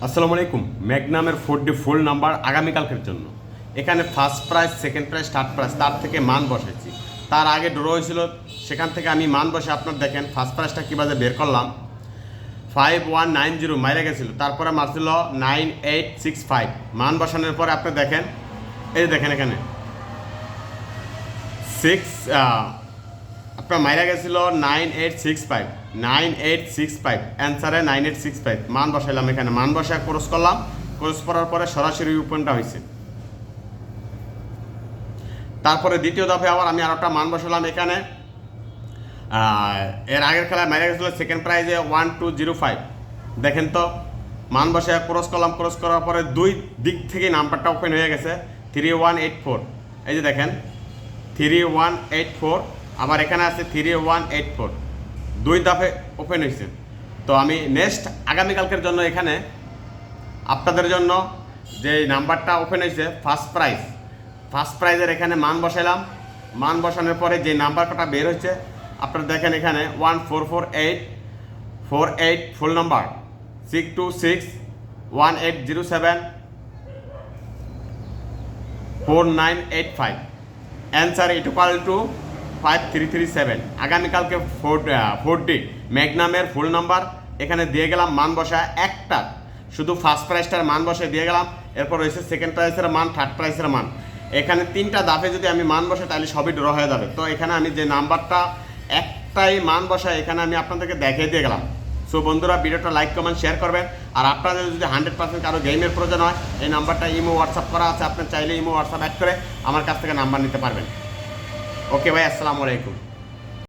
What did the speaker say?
আসসালামু আলাইকুম। ম্যাগনামের 4D ফুল number আগামীকালকের জন্য এখানে first prize, second prize, third prize তার থেকে মান বসাইছি। তার আগে ড্র হয়েছিল, সেখান থেকে আমি মান বসে আপনার দেখেন ফার্স্ট প্রাইজটা কীভাবে বের করলাম। 5190 মাইরে গেছিলো, তারপরে মারছিল 9865। মান বসানোর পরে আপনি দেখেন, এই দেখেন এখানে 6 আপনার মাইরা গেছিল 9865 অ্যান্সারে 9865। মান বসাইলাম, এখানে মান বসায় ক্রস করলাম, ক্রস করার পরে সরাসরি ওপেনটা হয়েছে। তারপরে দ্বিতীয় দফে আবার আমি আর একটা মান বসালাম এখানে। এর আগের খেলায় মাইরা গেছিল সেকেন্ড প্রাইজে 1205। দেখেন তো, মান বসায় ক্রস করলাম, ক্রস করার পরে দুই দিক থেকে নাম্বারটা ওপেন হয়ে গেছে 3184। এই যে দেখেন 3184, আবার এখানে আছে 3184, দুই দফে ওপেন হয়েছে। তো আমি নেক্সট আগামীকালকের জন্য এখানে আপনাদের জন্য যে নাম্বারটা ওপেন হয়েছে ফার্স্ট প্রাইজের এখানে মান বসাইলাম। মান বসানোর পরে যে নাম্বার কটা বের হচ্ছে আপনারা দেখেন এখানে 1448 ফুল নাম্বার 62618074985 অ্যান্সার ইকুয়াল টু 5337। আগামীকালকে 4D ম্যাগনামের ফুল নাম্বার এখানে দিয়ে গেলাম, মান বসা একটা শুধু ফার্স্ট প্রাইজটার মান বসে দিয়ে গেলাম। এরপর রয়েছে সেকেন্ড প্রাইজের মান, থার্ড প্রাইজের মান। এখানে তিনটা দাফে যদি আমি মান বসে তাহলে সবই ড্র হয়ে যাবে। তো এখানে আমি যে নাম্বারটা একটাই মান বসাই এখানে আমি আপনাদেরকে দেখিয়ে দিয়ে গেলাম। সো বন্ধুরা, ভিডিওটা লাইক, কমেন্ট, শেয়ার করবেন। আর আপনাদের যদি 100% কারো গেমের প্রয়োজন হয়, এই নাম্বারটা ইমো হোয়াটসঅ্যাপ করা আছে, আপনি চাইলে ইমো হোয়াটসঅ্যাপ অ্যাড করে আমার কাছ থেকে নাম্বার নিতে পারবেন। ওকে ভাই, আসসালামু আলাইকুম।